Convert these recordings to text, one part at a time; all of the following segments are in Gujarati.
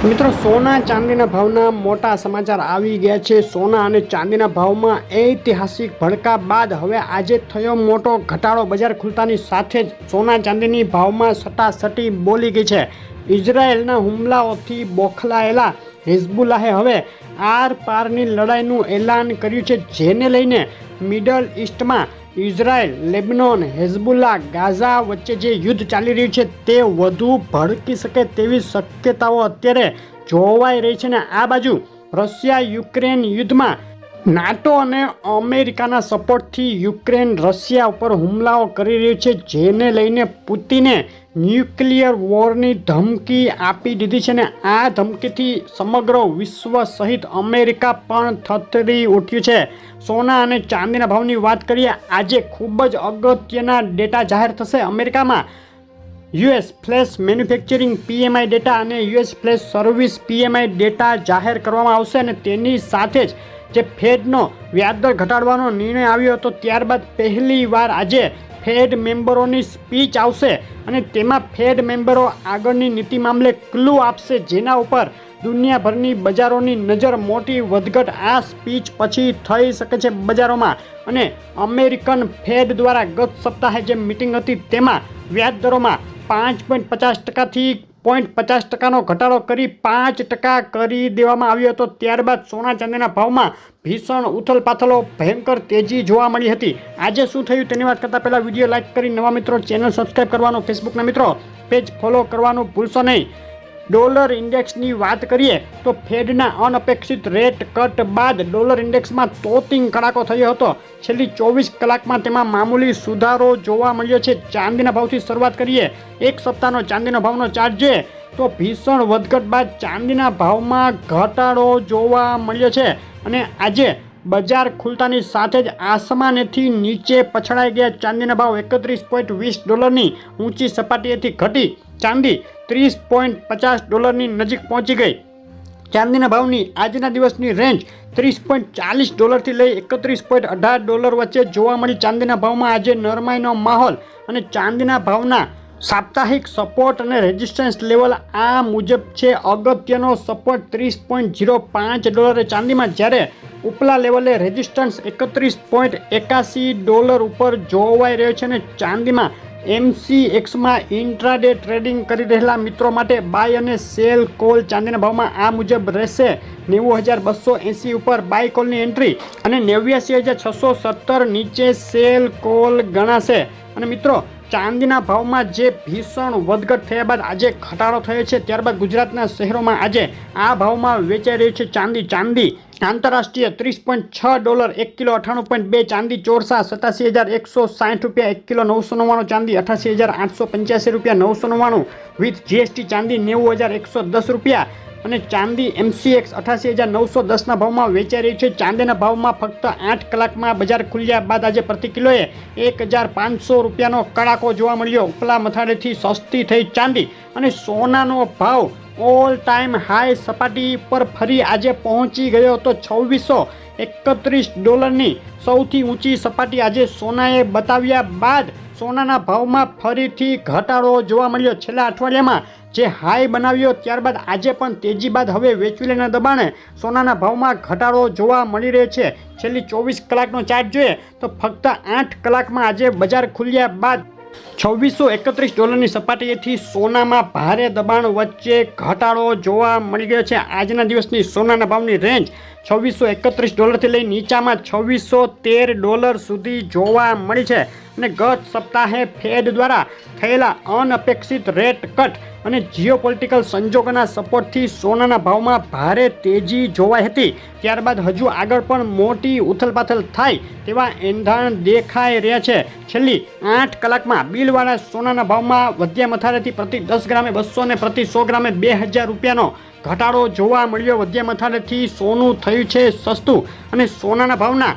મિત્રો સોના ચાંદીના ભાવના મોટા સમાચાર આવી ગયા છે। સોના અને ચાંદીના ભાવમાં ઐતિહાસિક ભડકા બાદ હવે આજે થયો મોટો ઘટાડો। બજાર ખુલતાની સાથે જ સોના ચાંદીની ભાવમાં સટાસટી બોલી ગઈ છે। ઇઝરાયેલના હુમલાઓથી બોખલાયેલા હિઝબુલ્લાહે હવે આર પારની લડાઈનું એલાન કર્યું છે, જેને લઈને મિડલ ઈસ્ટમાં ઇઝરાયલ, લેબનોન, હિઝબુલ્લા, ગાઝા વચ્ચે જે યુદ્ધ ચાલી રહ્યું છે તે વધુ ભડકી શકે તેવી શક્યતાઓ અત્યારે જોવાઈ રહી છે। ને આ બાજુ રશિયા યુક્રેન યુદ્ધમાં નાટો અને અમેરિકાના સપોર્ટથી યુક્રેન રશિયા ઉપર હુમલાઓ કરી રહ્યું છે, જેને લઈને પુતિને ન્યુક્લિયર વોરની ધમકી આપી દીધી છે। ને આ ધમકીથી સમગ્ર વિશ્વ સહિત અમેરિકા પણ થથરી ઉઠ્યું છે। સોના અને ચાંદીના ભાવની વાત કરીએ, આજે ખૂબ જ અગત્યના ડેટા જાહેર થશે। અમેરિકામાં US flash manufacturing PMI data અને US flash service PMI data જાહેર કરવામાં આવશે અને તેની સાથે જ જે ફેડનો વ્યાજદર ઘટાડવાનો નિર્ણય આવ્યો હતો, ત્યારબાદ પહેલી વાર આજે ફેડ મેમ્બરોની સ્પીચ આવશે અને તેમાં ફેડ મેમ્બરો આગળની નીતિ મામલે ક્લુ આપશે, જેના ઉપર દુનિયાભરની બજારોની નજર મોટી વધઘટ આ સ્પીચ પછી થઈ શકે છે બજારોમાં। અને અમેરિકન ફેડ દ્વારા ગત સપ્તાહે જે મિટિંગ હતી તેમાં વ્યાજદરોમાં 5.50%થી 0.50%નો ઘટાડો કરી 5% કરી દેવામાં આવ્યો હતો। ત્યારબાદ સોના ચાંદીના ભાવમાં ભીષણ ઉથલપાથલો, ભયંકર તેજી જોવા મળી હતી। આજે શું થયું તેની વાત કરતાં પહેલાં વિડીયો લાઇક કરી નવા મિત્રો ચેનલ સબસ્ક્રાઈબ કરવાનું, ફેસબુકના મિત્રો પેજ ફોલો કરવાનું ભૂલશો નહીં। ડોલર ઇન્ડેક્સની વાત કરીએ તો ફેડના અનઅપેક્ષિત રેટ કટ બાદ ડોલર ઇન્ડેક્સમાં તોતિંગ કડાકો થયો હતો। છેલ્લી 24 કલાકમાં તેમાં મામૂલી સુધારો જોવા મળ્યો છે। ચાંદીના ભાવથી શરૂઆત કરીએ, એક સપ્તાહનો ચાંદીનો ભાવનો ચાર્ટ જોઈએ તો ભીષણ વધઘટ બાદ ચાંદીના ભાવમાં ઘટાડો જોવા મળ્યો છે અને આજે બજાર ખુલતાની સાથે જ આસમાનેથી નીચે પછડાઈ ગયા। ચાંદીના ભાવ 31.20 ડોલરની ઊંચી સપાટીએથી ઘટી ચાંદી 30.50 ડોલરની નજીક પહોંચી ગઈ। ચાંદીના ભાવની આજના દિવસની રેન્જ 30.40 ડોલરથી લઈ 31.18 ડોલર વચ્ચે જોવા મળી। ચાંદીના ભાવમાં આજે નરમાઈનો માહોલ અને ચાંદીના ભાવના સાપ્તાહિક સપોર્ટ અને રેઝિસ્ટન્સ લેવલ આ મુજબ છે। અગત્યનો સપોર્ટ 30.05 ડોલરે ચાંદીમાં, જ્યારે ઉપલા લેવલે રેઝિસ્ટન્સ 31.81 ડોલર ઉપર જોવાઈ રહ્યો છે। અને ચાંદીમાં MCXમાં ઇન્ટ્રાડે ટ્રેડિંગ કરી રહેલા મિત્રો માટે બાય અને સેલ કોલ ચાંદીના ભાવમાં આ મુજબ રહેશે। 90,280 ઉપર બાય કોલની એન્ટ્રી અને 89,617 નીચે સેલ કોલ ગણાશે। અને મિત્રો ચાંદીના ભાવમાં જે ભીષણ વધઘટ થયા બાદ આજે ઘટાડો થયો છે, ત્યારબાદ ગુજરાતના શહેરોમાં આજે આ ભાવમાં વેચાઈ રહ્યું છે ચાંદી આંતરરાષ્ટ્રીય 30.6 ડોલર 1 કિલો 98.2, ચાંદી ચોરસા 87,160 રૂપિયા 1 કિલો 999, ચાંદી 88,885 રૂપિયા 999 વિથ જીએસટી, ચાંદી 90,110 રૂપિયા અને ચાંદી MCX 88,910ના ભાવમાં વેચાઈ રહી છે। ચાંદીના ભાવમાં ફક્ત 8 કલાકમાં બજાર ખુલ્યા બાદ આજે પ્રતિ કિલોએ 1,500 રૂપિયાનો કડાકો જોવા મળ્યો। ઉપલા મથાળેથી સસ્તી થઈ ચાંદી અને સોનાનો ભાવ ઓલ ટાઈમ હાઈ સપાટી પર ફરી આજે પહોંચી ગયો હતો। 2631 ડોલરની સૌથી ઊંચી સપાટી આજે સોનાએ બતાવ્યા બાદ સોનાના ભાવમાં ફરીથી ઘટાડો જોવા મળ્યો। છેલ્લા અઠવાડિયામાં જે હાઈ બનાવ્યો ત્યારબાદ આજે પણ તેજી બાદ હવે વેચવાલીના દબાણે સોનાના ભાવમાં ઘટાડો જોવા મળી રહ્યો છે। છેલ્લી 24 કલાકનો ચાર્ટ જોઈએ તો ફક્ત 8 કલાકમાં આજે બજાર ખુલ્યા બાદ 2631 ડોલરની સપાટીએથી સોનામાં ભારે દબાણ વચ્ચે ઘટાડો જોવા મળી ગયો છે। આજના દિવસની સોનાના ભાવની રેન્જ 2631 ડોલરથી લઈ નીચામાં 2613 ડોલર સુધી જોવા મળી છે। અને ગત સપ્તાહે ફેડ દ્વારા થયેલા અનઅપેક્ષિત રેટ કટ અને જીઓપોલિટિકલ સંજોગોના સપોર્ટથી સોનાના ભાવમાં ભારે તેજી જોવાઈ હતી। ત્યારબાદ હજુ આગળ પણ મોટી ઉથલપાથલ થાય તેવા એંધાણ દેખાઈ રહ્યા છે। છેલ્લી 8 કલાકમાં બિલવાળા સોનાના ભાવમાં વધ્યા મથાળેથી પ્રતિ 10 ગ્રામે 200 અને પ્રતિ 100 ગ્રામે 2000 રૂપિયાનો ઘટાડો જોવા મળ્યો। વધ્યા મથાળેથી સોનું થયું છે સસ્તું અને સોનાના ભાવના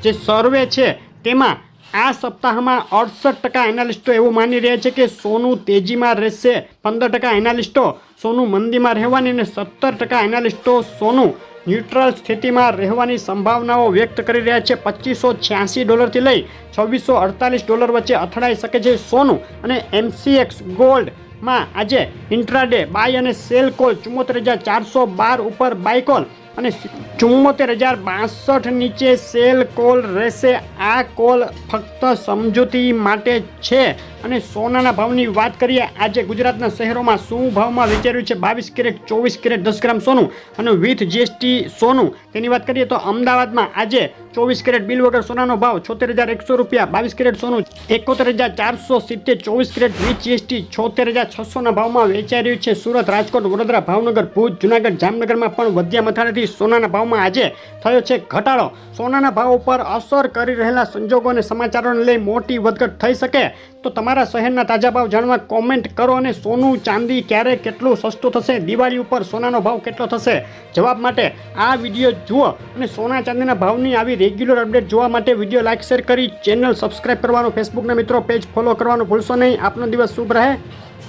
જે સર્વે છે તેમાં આ સપ્તાહમાં 68% એનાલિસ્ટો એવું માની રહ્યા છે કે સોનું તેજીમાં રહેશે, 15% એનાલિસ્ટો સોનું મંદીમાં રહેવાની અને 17% એનાલિસ્ટો સોનું ન્યુટ્રલ સ્થિતિમાં રહેવાની સંભાવનાઓ વ્યક્ત કરી રહ્યા છે। 2586 ડોલરથી લઈ 2648 ડોલર વચ્ચે અથડાઈ શકે છે સોનું અને MCX ગોલ્ડ માં આજે ઇન્ટ્રાડે બાય અને સેલ કોલ 74,412 ઉપર બાય કોલ અને 74,062 નીચે સેલ કોલ રહેશે. આ કોલ ફક્ત સમજૂતી માટે છે. અને સોનાના ભાવની વાત કરીએ, આજે ગુજરાતના શહેરોમાં શું ભાવમાં વેચાઈ છે 22 કેરેટ, 24 કેરેટ 10 ગ્રામ સોનું અને વિથ જીએસટી સોનું, તેની વાત કરીએ તો અમદાવાદમાં આજે 24 કેરેટ બિલ વગર સોનાનો ભાવ 76,100 રૂપિયા, 22 કેરેટ સોનું 71,470, 24 કેરેટ વિથ જીએસટી 76,600 ના ભાવમાં વેચાઈ રહ્યું છે. સુરત, રાજકોટ, વડોદરા, ભાવનગર, ભુજ, જુનાગઢ, જામનગરમાં પણ વધ્યા મથાળેથી સોનાના ભાવમાં આજે થયો છે ઘટાડો. સોનાના ભાવ ઉપર અસર કરી રહેલા સંજોગો અને સમાચારોને લઈ મોટી વધઘટ થઈ શકે તો તમારા શહેરના તાજા ભાવ જાણવા કોમેન્ટ કરો. અને સોનું ચાંદી ક્યારે કેટલું સસ્તું થશે, દિવાળી ઉપર સોનાનો ભાવ કેટલો થશે, જવાબ માટે આ વિડીયો જુઓ. અને સોના ચાંદીના ભાવની આવી રેગ્યુલર અપડેટ જોવા માટે વિડીયો લાઇક શેર કરી ચેનલ સબસ્ક્રાઇબ કરવાનું, ફેસબુકના મિત્રો પેજ ફોલો કરવાનું ભૂલશો નહીં. આપનો દિવસ શુભ રહે.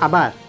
આભાર.